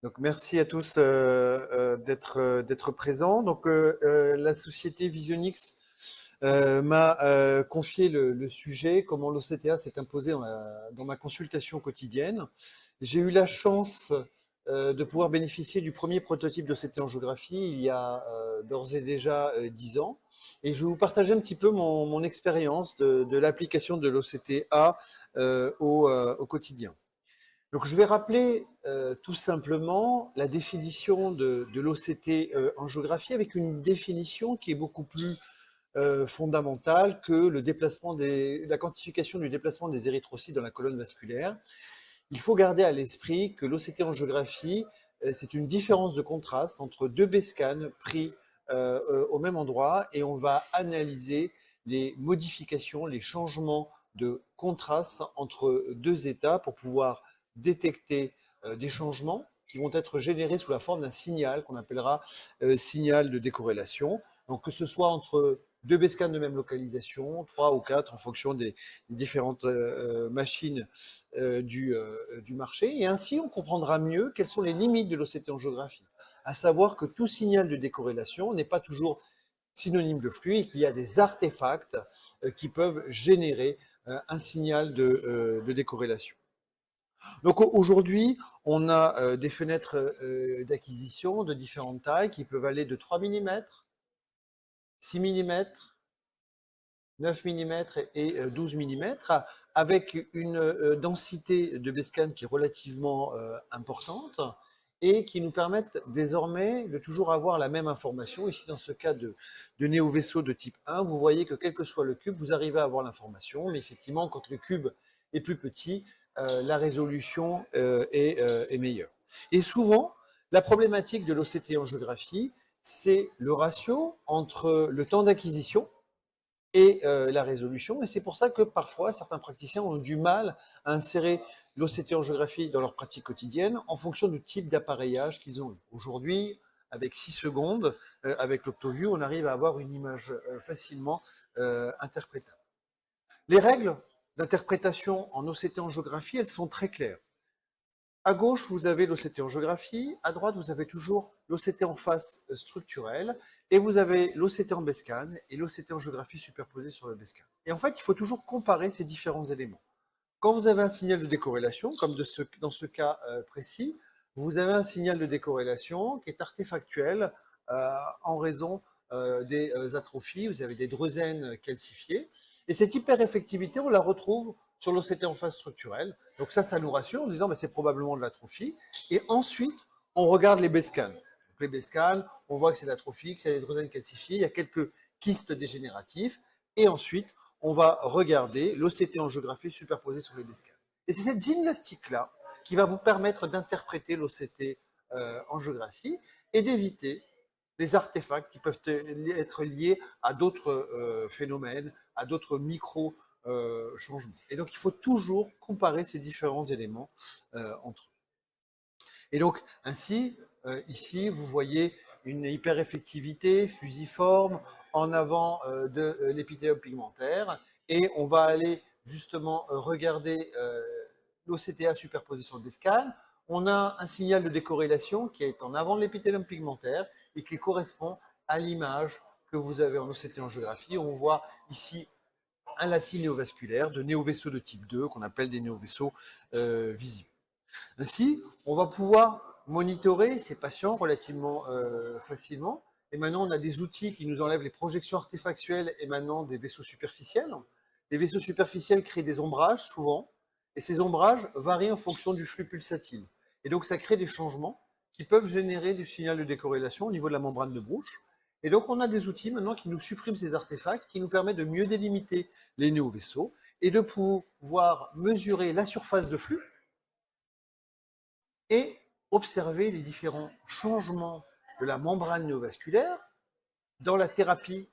Donc merci à tous d'être présents. Donc la société Visionix m'a confié le sujet, comment l'OCTA s'est imposé dans ma consultation quotidienne. J'ai eu la chance de pouvoir bénéficier du premier prototype d'OCT en géographie il y a d'ores et déjà 10 ans. Et je vais vous partager un petit peu mon expérience de l'application de l'OCTA au quotidien. Donc je vais rappeler tout simplement la définition de l'OCT en géographie avec une définition qui est beaucoup plus fondamentale que la quantification du déplacement des érythrocytes dans la colonne vasculaire. Il faut garder à l'esprit que l'OCT en géographie, c'est une différence de contraste entre deux B-scans pris au même endroit et on va analyser les modifications, les changements de contraste entre deux états pour pouvoir détecter des changements qui vont être générés sous la forme d'un signal qu'on appellera signal de décorrélation. Donc que ce soit entre deux B-scans de même localisation, 3 ou 4 en fonction des différentes machines du marché. Et ainsi, on comprendra mieux quelles sont les limites de l'OCT en géographie. À savoir que tout signal de décorrélation n'est pas toujours synonyme de flux et qu'il y a des artefacts qui peuvent générer un signal de décorrélation. Donc aujourd'hui, on a des fenêtres d'acquisition de différentes tailles qui peuvent aller de 3 mm, 6 mm, 9 mm et 12 mm, avec une densité de B-scan qui est relativement importante et qui nous permettent désormais de toujours avoir la même information. Ici, dans ce cas de néo-vaisseau de type 1, vous voyez que quel que soit le cube, vous arrivez à avoir l'information, mais effectivement, quand le cube est plus petit, la résolution est meilleure. Et souvent, la problématique de l'OCT en géographie, c'est le ratio entre le temps d'acquisition et la résolution. Et c'est pour ça que parfois, certains praticiens ont du mal à insérer l'OCT en géographie dans leur pratique quotidienne en fonction du type d'appareillage qu'ils ont eu. Aujourd'hui, avec 6 secondes, avec l'OptoView, on arrive à avoir une image facilement interprétable. Les règles d'interprétation en OCT en géographie, elles sont très claires. À gauche, vous avez l'OCT en géographie, à droite, vous avez toujours l'OCT en face structurelle, et vous avez l'OCT en BESCAN et l'OCT en géographie superposé sur le BESCAN. Et en fait, il faut toujours comparer ces différents éléments. Quand vous avez un signal de décorrélation, comme dans ce cas précis, vous avez un signal de décorrélation qui est artefactuel en raison des atrophies, vous avez des dreusen calcifiés, et cette hypereffectivité, on la retrouve sur l'OCT en phase structurelle. Donc ça nous rassure en disant c'est probablement de l'atrophie. Et ensuite, on regarde les BESCAN. Donc les BESCAN, on voit que c'est de l'atrophie, que c'est des dreusen calcifiés, il y a quelques kystes dégénératifs, et ensuite, on va regarder l'OCT en géographie superposé sur les BESCAN. Et c'est cette gymnastique-là qui va vous permettre d'interpréter l'OCT en géographie et d'éviter les artefacts qui peuvent être liés à d'autres phénomènes, à d'autres micro-changements. Et donc, il faut toujours comparer ces différents éléments entre eux. Et donc, ainsi, ici, vous voyez une hypereffectivité fusiforme en avant de l'épithélium pigmentaire. Et on va aller justement regarder l'OCTA superposé sur le BESCAN. On a un signal de décorrélation qui est en avant de l'épithélium pigmentaire et qui correspond à l'image que vous avez en OCT en géographie. On voit ici un lacis néovasculaire de néovaisseaux de type 2 qu'on appelle des néovaisseaux visibles. Ainsi, on va pouvoir monitorer ces patients relativement facilement. Et maintenant, on a des outils qui nous enlèvent les projections artefactuelles émanant des vaisseaux superficiels. Les vaisseaux superficiels créent des ombrages souvent, et ces ombrages varient en fonction du flux pulsatile. Et donc, ça crée des changements qui peuvent générer du signal de décorrélation au niveau de la membrane de Bruch. Et donc, on a des outils maintenant qui nous suppriment ces artefacts, qui nous permettent de mieux délimiter les néovaisseaux et de pouvoir mesurer la surface de flux et observer les différents changements de la membrane néovasculaire dans la thérapie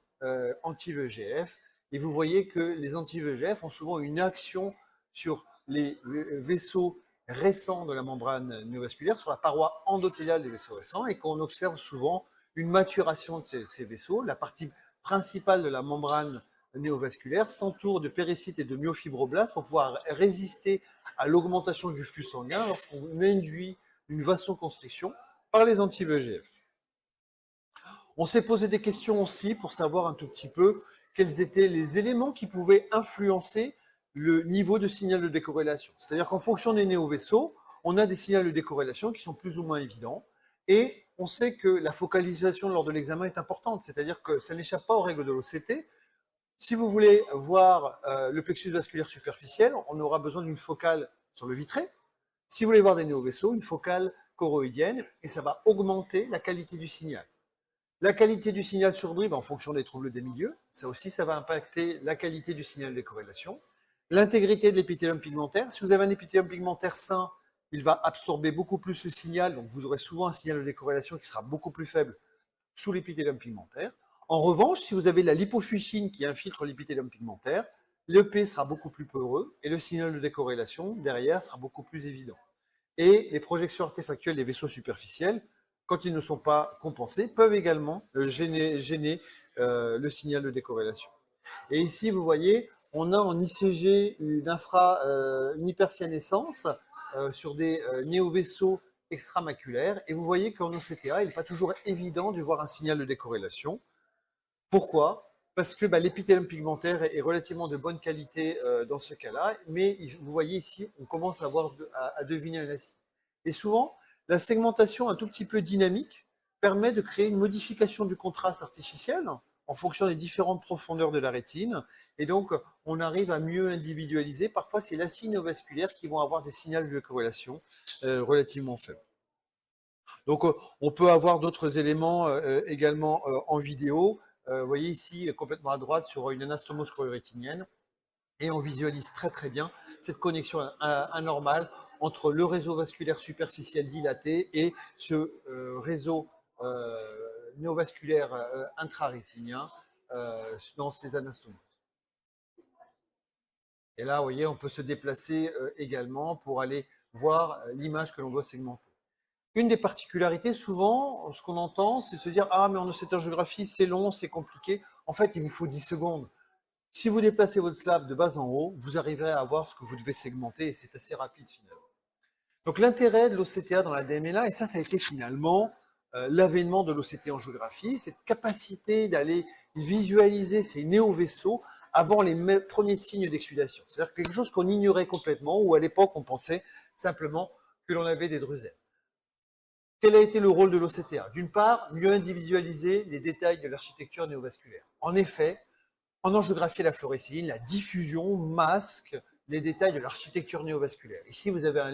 anti-VEGF. Et vous voyez que les anti-VEGF ont souvent une action sur les vaisseaux récents de la membrane néovasculaire, sur la paroi endothéliale des vaisseaux récents, et qu'on observe souvent une maturation de ces vaisseaux. La partie principale de la membrane néovasculaire s'entoure de péricytes et de myofibroblastes pour pouvoir résister à l'augmentation du flux sanguin lorsqu'on induit une vasoconstriction par les anti-VEGF. On s'est posé des questions aussi pour savoir un tout petit peu quels étaient les éléments qui pouvaient influencer le niveau de signal de décorrélation. C'est-à-dire qu'en fonction des néovaisseaux, on a des signaux de décorrélation qui sont plus ou moins évidents, et on sait que la focalisation lors de l'examen est importante, c'est-à-dire que ça n'échappe pas aux règles de l'OCT. Si vous voulez voir le plexus vasculaire superficiel, on aura besoin d'une focale sur le vitré. Si vous voulez voir des néovaisseaux, une focale choroïdienne, et ça va augmenter la qualité du signal. La qualité du signal surbrille en fonction des troubles des milieux. Ça aussi, ça va impacter la qualité du signal de décorrélation. L'intégrité de l'épithélium pigmentaire. Si vous avez un épithélium pigmentaire sain, il va absorber beaucoup plus le signal, donc vous aurez souvent un signal de décorrélation qui sera beaucoup plus faible sous l'épithélium pigmentaire. En revanche, si vous avez la lipofuchine qui infiltre l'épithélium pigmentaire, l'EP sera beaucoup plus peureux et le signal de décorrélation derrière sera beaucoup plus évident. Et les projections artefactuelles des vaisseaux superficiels, quand ils ne sont pas compensés, peuvent également gêner le signal de décorrélation. Et ici, vous voyez, on a en ICG une hypercyanescence sur des néovaisseaux extramaculaires. Et vous voyez qu'en OCTA, il n'est pas toujours évident de voir un signal de décorrélation. Pourquoi? Parce que l'épithélium pigmentaire est relativement de bonne qualité dans ce cas-là, mais vous voyez ici, on commence à deviner un acide. Et souvent, la segmentation un tout petit peu dynamique permet de créer une modification du contraste artificiel en fonction des différentes profondeurs de la rétine, et donc on arrive à mieux individualiser. Parfois, c'est l'acide néovasculaire qui vont avoir des signaux de corrélation relativement faibles. Donc, on peut avoir d'autres éléments également en vidéo. Vous voyez ici, complètement à droite, sur une anastomose choriorétinienne, et on visualise très très bien cette connexion anormale entre le réseau vasculaire superficiel dilaté et ce réseau néovasculaire intrarétinien dans ces anastomoses. Et là, vous voyez, on peut se déplacer également pour aller voir l'image que l'on doit segmenter. Une des particularités, souvent, ce qu'on entend, c'est de se dire « Ah, mais en océtangiographie, c'est long, c'est compliqué. » En fait, il vous faut 10 secondes. Si vous déplacez votre slab de bas en haut, vous arriverez à voir ce que vous devez segmenter, et c'est assez rapide finalement. Donc l'intérêt de l'OCTA dans la DMLA, et ça a été finalement l'avènement de l'OCT en géographie, cette capacité d'aller visualiser ces néovaisseaux avant les premiers signes d'exsudation. C'est-à-dire quelque chose qu'on ignorait complètement, ou à l'époque on pensait simplement que l'on avait des drusènes. Quel a été le rôle de l'OCTA? D'une part, mieux individualiser les détails de l'architecture néovasculaire. En effet, en angiographie à la fluorescéine, la diffusion masque les détails de l'architecture néovasculaire. Ici, vous avez un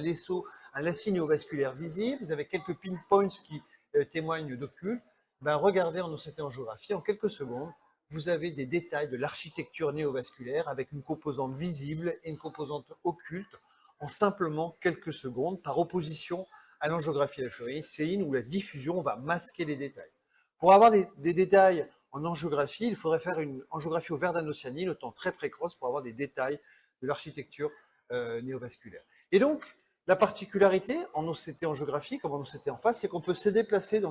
lacis néovasculaire visible, vous avez quelques pinpoints qui témoignent d'occulte. Regardez en OCT angiographie, en quelques secondes, vous avez des détails de l'architecture néovasculaire avec une composante visible et une composante occulte en simplement quelques secondes, par opposition à l'angiographie à la fluorescéine où la diffusion va masquer les détails. Pour avoir des détails en angiographie, il faudrait faire une angiographie au verre d'anocyanine au temps très précoce pour avoir des détails de l'architecture néovasculaire. Et donc, la particularité en OCT angiographie, comme en OCT en face, c'est qu'on peut se déplacer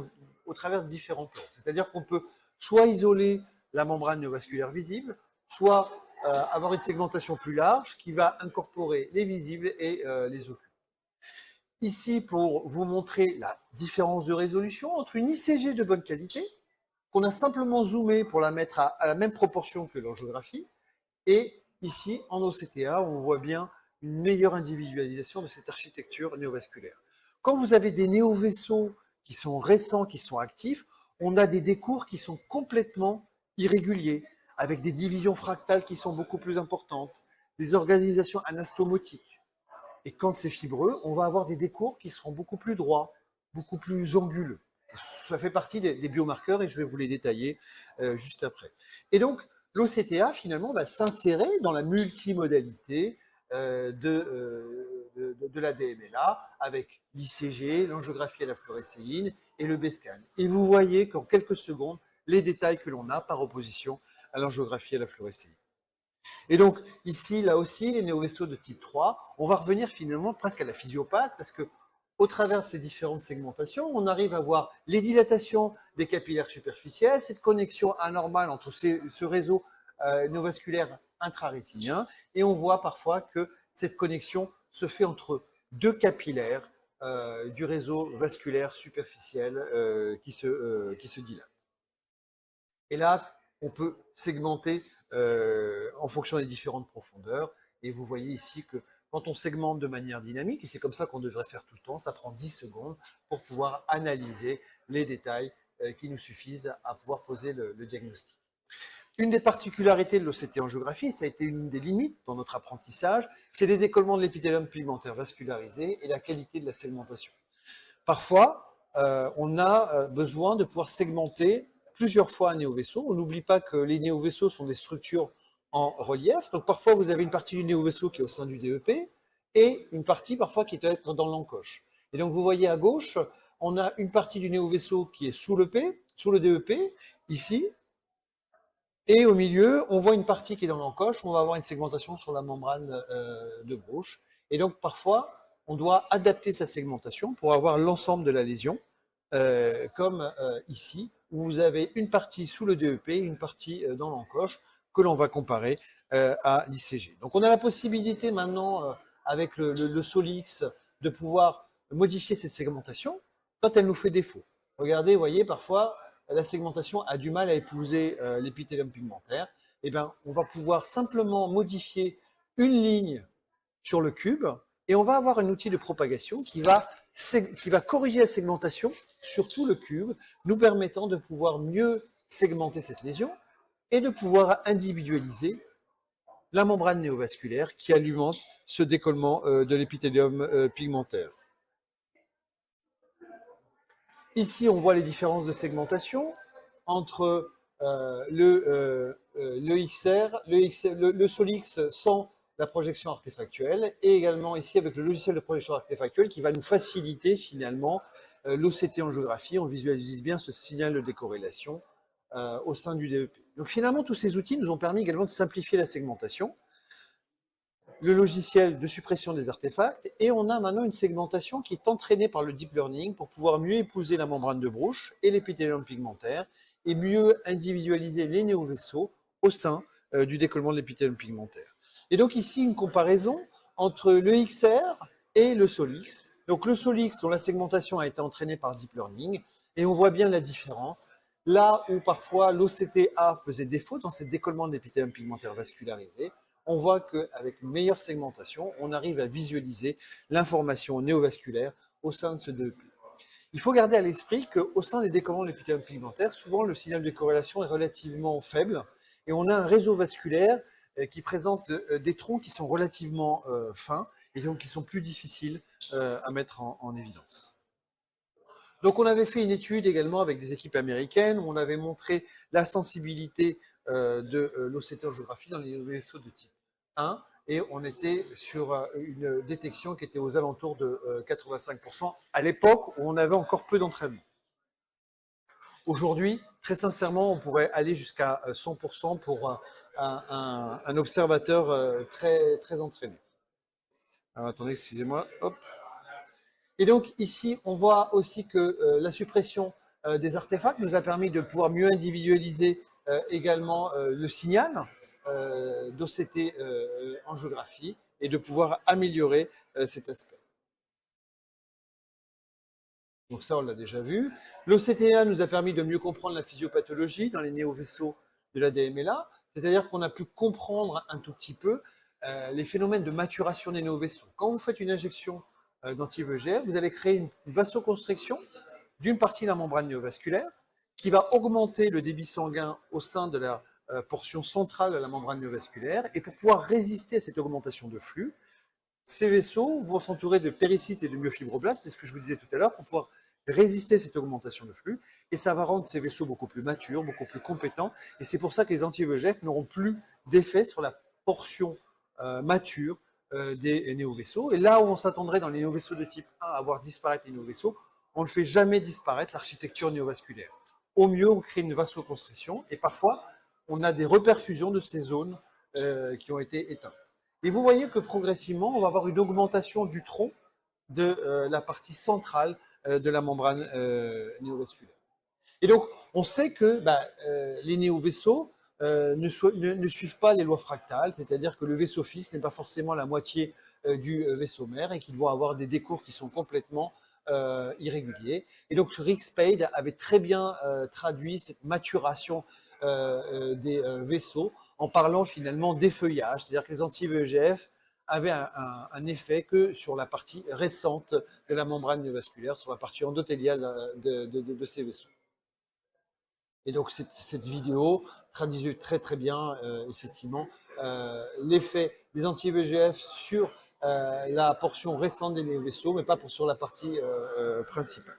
au travers de différents plans. C'est-à-dire qu'on peut soit isoler la membrane néovasculaire visible, soit avoir une segmentation plus large qui va incorporer les visibles et les occultes. Ici, pour vous montrer la différence de résolution entre une ICG de bonne qualité, qu'on a simplement zoomé pour la mettre à la même proportion que l'angiographie, et ici, en OCTA, on voit bien une meilleure individualisation de cette architecture néovasculaire. Quand vous avez des néovaisseaux qui sont récents, qui sont actifs, on a des décours qui sont complètement irréguliers, avec des divisions fractales qui sont beaucoup plus importantes, des organisations anastomotiques. Et quand c'est fibreux, on va avoir des décours qui seront beaucoup plus droits, beaucoup plus anguleux. Ça fait partie des biomarqueurs et je vais vous les détailler juste après. Et donc, l'OCTA, finalement, va s'insérer dans la multimodalité de la DMLA avec l'ICG, l'angiographie à la fluorescéine et le BSCAN. Et vous voyez qu'en quelques secondes, les détails que l'on a par opposition à l'angiographie à la fluorescéine. Et donc, ici, là aussi, les néovaisseaux de type 3, on va revenir finalement presque à la physiopathe, parce que au travers de ces différentes segmentations, on arrive à voir les dilatations des capillaires superficiels, cette connexion anormale entre ce réseau néovasculaire intrarétinien, et on voit parfois que cette connexion se fait entre deux capillaires du réseau vasculaire superficiel qui se dilate. Et là, on peut segmenter en fonction des différentes profondeurs. Et vous voyez ici que quand on segmente de manière dynamique, et c'est comme ça qu'on devrait faire tout le temps, ça prend 10 secondes pour pouvoir analyser les détails qui nous suffisent à pouvoir poser le diagnostic. Une des particularités de l'OCT angiographie, ça a été une des limites dans notre apprentissage, c'est les décollements de l'épithélium pigmentaire vascularisé et la qualité de la segmentation. Parfois, on a besoin de pouvoir segmenter plusieurs fois un néovaisseau. On n'oublie pas que les néovaisseaux sont des structures en relief. Donc parfois, vous avez une partie du néovaisseau qui est au sein du DEP et une partie parfois qui doit être dans l'encoche. Et donc vous voyez à gauche, on a une partie du néovaisseau qui est sous le DEP, ici. Et au milieu, on voit une partie qui est dans l'encoche, on va avoir une segmentation sur la membrane de Bruch. Et donc parfois, on doit adapter sa segmentation pour avoir l'ensemble de la lésion, comme ici, où vous avez une partie sous le DEP, une partie dans l'encoche, que l'on va comparer à l'ICG. Donc on a la possibilité maintenant, avec le Solix, de pouvoir modifier cette segmentation quand elle nous fait défaut. Regardez, vous voyez, parfois, la segmentation a du mal à épouser l'épithélium pigmentaire. Eh bien, on va pouvoir simplement modifier une ligne sur le cube et on va avoir un outil de propagation qui va corriger la segmentation sur tout le cube, nous permettant de pouvoir mieux segmenter cette lésion et de pouvoir individualiser la membrane néovasculaire qui alimente ce décollement de l'épithélium pigmentaire. Ici, on voit les différences de segmentation entre le XR, le Solix sans la projection artefactuelle et également ici avec le logiciel de projection artefactuelle qui va nous faciliter finalement l'OCT angiographie. On visualise bien ce signal de décorrélation au sein du DEP. Donc finalement, tous ces outils nous ont permis également de simplifier la segmentation, le logiciel de suppression des artefacts, et on a maintenant une segmentation qui est entraînée par le deep learning pour pouvoir mieux épouser la membrane de Bruch et l'épithélium pigmentaire, et mieux individualiser les néovaisseaux au sein du décollement de l'épithélium pigmentaire. Et donc ici, une comparaison entre le XR et le Solix. Donc le Solix, dont la segmentation a été entraînée par deep learning, et on voit bien la différence. Là où parfois l'OCTA faisait défaut dans ce décollement de l'épithélium pigmentaire vascularisé, on voit qu'avec une meilleure segmentation, on arrive à visualiser l'information néovasculaire au sein de ce DEP. Il faut garder à l'esprit qu'au sein des décollements de l'épithélium pigmentaire, souvent le signal de corrélation est relativement faible et on a un réseau vasculaire qui présente des troncs qui sont relativement fins et donc qui sont plus difficiles à mettre en évidence. Donc on avait fait une étude également avec des équipes américaines où on avait montré la sensibilité de l'OCT angiographie dans les vaisseaux de type 1 et on était sur une détection qui était aux alentours de 85% à l'époque où on avait encore peu d'entraînement. Aujourd'hui, très sincèrement, on pourrait aller jusqu'à 100% pour un observateur très entraîné. Alors attendez, excusez-moi, hop. Et donc ici, on voit aussi que la suppression des artefacts nous a permis de pouvoir mieux individualiser également le signal d'OCT angiographie et de pouvoir améliorer cet aspect. Donc ça, on l'a déjà vu. L'OCTA nous a permis de mieux comprendre la physiopathologie dans les néovaisseaux de la DMLA, c'est-à-dire qu'on a pu comprendre un tout petit peu les phénomènes de maturation des néovaisseaux. Quand vous faites une injection d'anti-VEGF, vous allez créer une vasoconstriction d'une partie de la membrane néovasculaire qui va augmenter le débit sanguin au sein de la portion centrale de la membrane néovasculaire. Et pour pouvoir résister à cette augmentation de flux, ces vaisseaux vont s'entourer de péricytes et de myofibroblastes, c'est ce que je vous disais tout à l'heure, pour pouvoir résister à cette augmentation de flux. Et ça va rendre ces vaisseaux beaucoup plus matures, beaucoup plus compétents. Et c'est pour ça que les anti-VEGF n'auront plus d'effet sur la portion mature des néovaisseaux. Et là où on s'attendrait dans les néovaisseaux de type 1 à voir disparaître les néovaisseaux, on ne fait jamais disparaître l'architecture néovasculaire. Au mieux, on crée une vasoconstriction et parfois, on a des reperfusions de ces zones qui ont été éteintes. Et vous voyez que progressivement, on va avoir une augmentation du tronc de la partie centrale de la membrane néovasculaire. Et donc, on sait que les néovaisseaux ne suivent pas les lois fractales, c'est-à-dire que le vaisseau fils n'est pas forcément la moitié du vaisseau mère et qu'ils vont avoir des décours qui sont complètement irréguliers. Et donc Rick Spade avait très bien traduit cette maturation des vaisseaux en parlant finalement d'effeuillage, c'est-à-dire que les anti-VEGF avaient un effet que sur la partie récente de la membrane néovasculaire, sur la partie endothéliale de ces vaisseaux. Et donc cette vidéo traduit très très bien effectivement l'effet des anti-VEGF sur la portion récente des vaisseaux, mais pas sur la partie principale.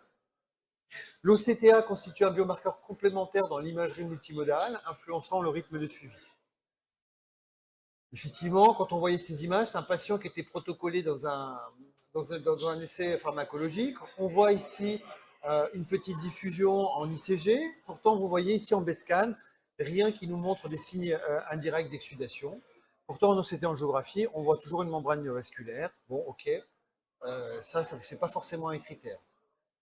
L'OCTA constitue un biomarqueur complémentaire dans l'imagerie multimodale, influençant le rythme de suivi. Effectivement, quand on voyait ces images, c'est un patient qui était protocolé dans un essai pharmacologique. On voit ici une petite diffusion en ICG. Pourtant, vous voyez ici en BESCAN, rien qui nous montre des signes indirects d'exsudation. Pourtant, en OCT angiographie, on voit toujours une membrane néovasculaire. Bon, ok, ça c'est pas forcément un critère.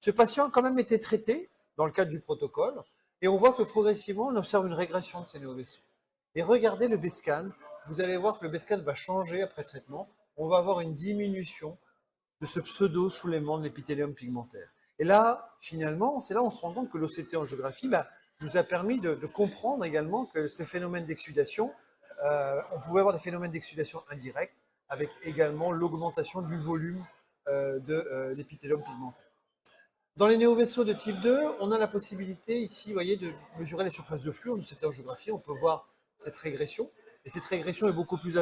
Ce patient a quand même été traité dans le cadre du protocole, et on voit que progressivement, on observe une régression de ces néovaisseaux. Et regardez le BESCAN, vous allez voir que le BESCAN va changer après traitement. On va avoir une diminution de ce pseudo-soulèvement de l'épithélium pigmentaire. Et là, finalement, c'est là où on se rend compte que l'OCT angiographie nous a permis de comprendre également que ces phénomènes d'exsudation, on pouvait avoir des phénomènes d'exsudation indirects avec également l'augmentation du volume de l'épithélium pigmentaire. Dans les néovaisseaux de type 2, on a la possibilité ici, vous voyez, de mesurer les surfaces de flux en OCT angiographie. On peut voir cette régression. Et cette régression est beaucoup plus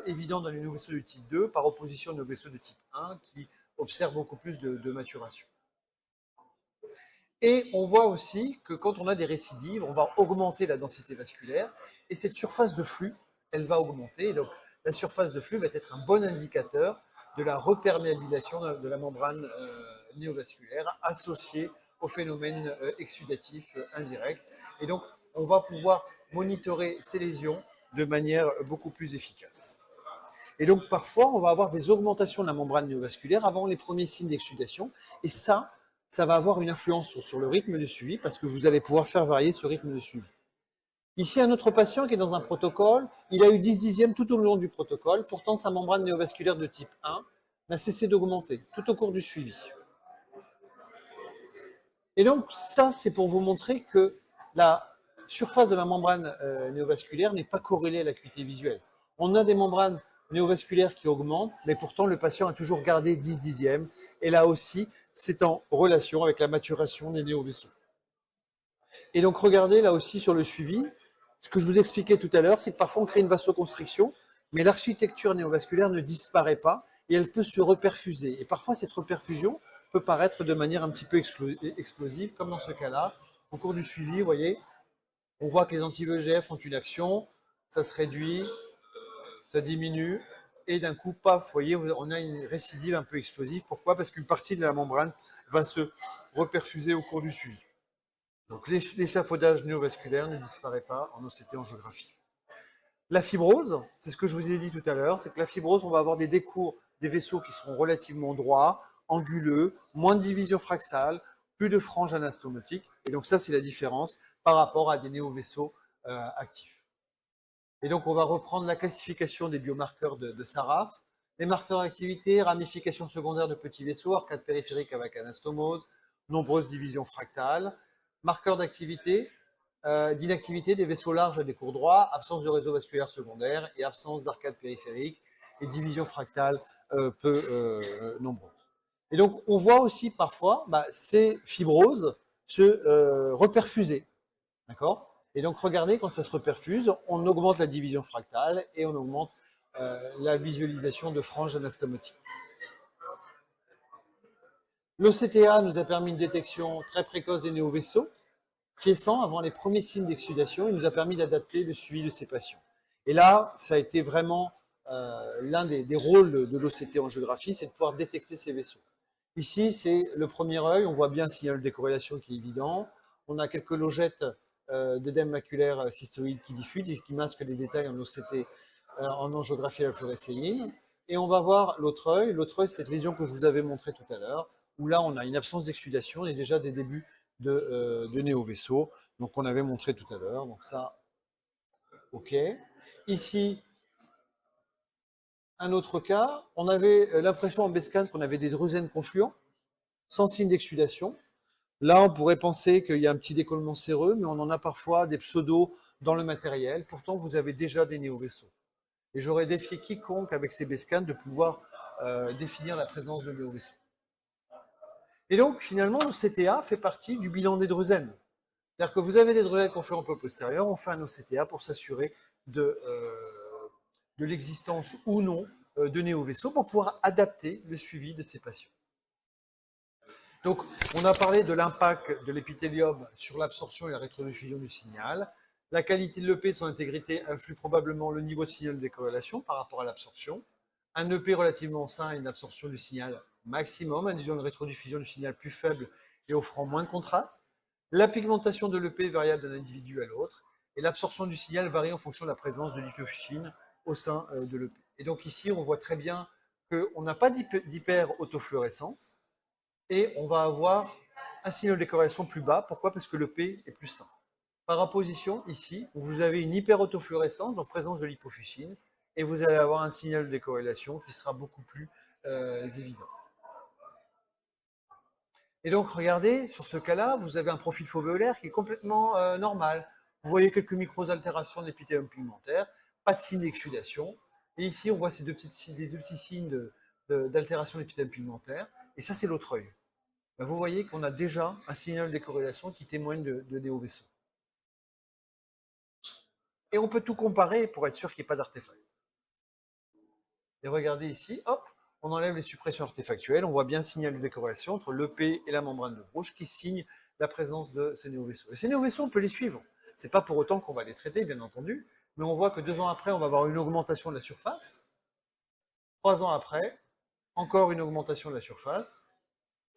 évidente dans les néovaisseaux de type 2 par opposition aux néovaisseaux de type 1 qui observent beaucoup plus de maturation. Et on voit aussi que quand on a des récidives, on va augmenter la densité vasculaire et cette surface de flux, elle va augmenter. Et donc la surface de flux va être un bon indicateur de la reperméabilisation de la membrane néovasculaire associée au phénomène exsudatif indirect. Et donc on va pouvoir monitorer ces lésions de manière beaucoup plus efficace. Et donc parfois on va avoir des augmentations de la membrane néovasculaire avant les premiers signes d'exsudation. Et ça va avoir une influence sur le rythme de suivi parce que vous allez pouvoir faire varier ce rythme de suivi. Ici, un autre patient qui est dans un protocole, il a eu 10 dixièmes tout au long du protocole, pourtant sa membrane néovasculaire de type 1 n'a cessé d'augmenter tout au cours du suivi. Et donc ça, c'est pour vous montrer que la surface de la membrane néovasculaire n'est pas corrélée à l'acuité visuelle. On a des membranes néovasculaires qui augmentent, mais pourtant le patient a toujours gardé 10 dixièmes. Et là aussi, c'est en relation avec la maturation des néovaisseaux. Et donc regardez là aussi sur le suivi, ce que je vous expliquais tout à l'heure, c'est que parfois on crée une vasoconstriction, mais l'architecture néovasculaire ne disparaît pas et elle peut se reperfuser. Et parfois cette reperfusion peut paraître de manière un petit peu explosive, comme dans ce cas-là. Au cours du suivi, vous voyez, on voit que les anti-VEGF ont une action, ça se réduit, ça diminue, et d'un coup, paf, vous voyez, on a une récidive un peu explosive. Pourquoi? Parce qu'une partie de la membrane va se reperfuser au cours du suivi. Donc l'échafaudage néovasculaire ne disparaît pas en OCT angiographie. La fibrose, c'est ce que je vous ai dit tout à l'heure, c'est que la fibrose, on va avoir des décours des vaisseaux qui seront relativement droits, anguleux, moins de division fractale, plus de franges anastomotiques. Et donc ça, c'est la différence par rapport à des néovaisseaux actifs. Et donc on va reprendre la classification des biomarqueurs de Saraf. Les marqueurs d'activité, ramification secondaire de petits vaisseaux, arcade périphérique avec anastomose, nombreuses divisions fractales. Marqueurs d'activité, d'inactivité des vaisseaux larges à des cours droits, absence de réseau vasculaire secondaire et absence d'arcade périphérique et division fractale peu nombreuses. Et donc on voit aussi parfois ces fibroses se reperfuser. D'accord? Et donc regardez, quand ça se reperfuse, on augmente la division fractale et on augmente la visualisation de franges anastomotiques. L'OCTA nous a permis une détection très précoce des néovaisseaux, quiescent avant les premiers signes d'exsudation. Il nous a permis d'adapter le suivi de ces patients. Et là, ça a été vraiment l'un des rôles de l'OCT angiographie, c'est de pouvoir détecter ces vaisseaux. Ici, c'est le premier œil, on voit bien s'il y a une décorrélation qui est évident. On a quelques logettes d'œdème maculaire cystoïde qui diffusent et qui masquent les détails en OCT, en angiographie à la fluorescéine. Et on va voir l'autre œil. L'autre œil, c'est cette lésion que je vous avais montrée tout à l'heure, où là, on a une absence d'exsudation et déjà des débuts de néovaisseaux, donc on avait montré tout à l'heure. Donc ça, OK. Ici, un autre cas, on avait l'impression en BESCAN qu'on avait des drusènes confluents, sans signe d'exsudation. Là, on pourrait penser qu'il y a un petit décollement séreux, mais on en a parfois des pseudos dans le matériel. Pourtant, vous avez déjà des néovaisseaux. Et j'aurais défié quiconque avec ces BESCAN de pouvoir définir la présence de néovaisseaux. Et donc, finalement, le CTA fait partie du bilan des drusènes. C'est-à-dire que vous avez des drusènes confluents un peu postérieurs, on fait un OCTA pour s'assurer de l'existence ou non de néovaisseaux pour pouvoir adapter le suivi de ces patients. Donc, on a parlé de l'impact de l'épithélium sur l'absorption et la rétrodiffusion du signal. La qualité de l'EP et de son intégrité influe probablement le niveau de signal de décorrélation par rapport à l'absorption. Un EP relativement sain a une absorption du signal maximum, induisant une rétrodiffusion du signal plus faible et offrant moins de contraste. La pigmentation de l'EP est variable d'un individu à l'autre, et l'absorption du signal varie en fonction de la présence de l'hypofuscine au sein de l'EP. Et donc ici, on voit très bien qu'on n'a pas d'hyper-autofluorescence, et on va avoir un signal de décorrélation plus bas. Pourquoi? Parce que le P est plus sain. Par opposition, ici, vous avez une hyper-autofluorescence, donc présence de l'hypofuscine, et vous allez avoir un signal de décorrélation qui sera beaucoup plus évident. Et donc, regardez, sur ce cas-là, vous avez un profil fovéolaire qui est complètement normal. Vous voyez quelques micro-altérations de l'épithélium pigmentaire, pas de signe d'exsudation. Et ici, on voit ces deux petits signes d'altération de l'épithélium pigmentaire. Et ça, c'est l'autre œil. Ben, vous voyez qu'on a déjà un signal de décorrélation qui témoigne de néovaisseaux. Et on peut tout comparer pour être sûr qu'il n'y ait pas d'artefact. Et regardez ici, hop, on enlève les suppressions artefactuelles, on voit bien un signal de décorrélation entre l'EP et la membrane de Bruch qui signe la présence de ces néovaisseaux. Et ces néovaisseaux, on peut les suivre. C'est pas pour autant qu'on va les traiter, bien entendu, mais on voit que 2 ans après, on va avoir une augmentation de la surface. 3 ans après, encore une augmentation de la surface.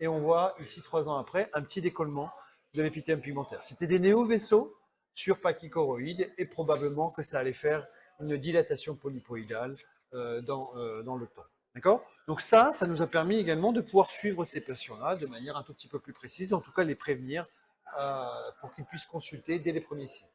Et on voit ici, 3 ans après, un petit décollement de l'épithélium pigmentaire. C'était des néovaisseaux sur pachychoroïdes et probablement que ça allait faire une dilatation polypoïdale dans le temps. D'accord? Donc ça nous a permis également de pouvoir suivre ces patients-là de manière un tout petit peu plus précise, en tout cas les prévenir pour qu'ils puissent consulter dès les premiers signes.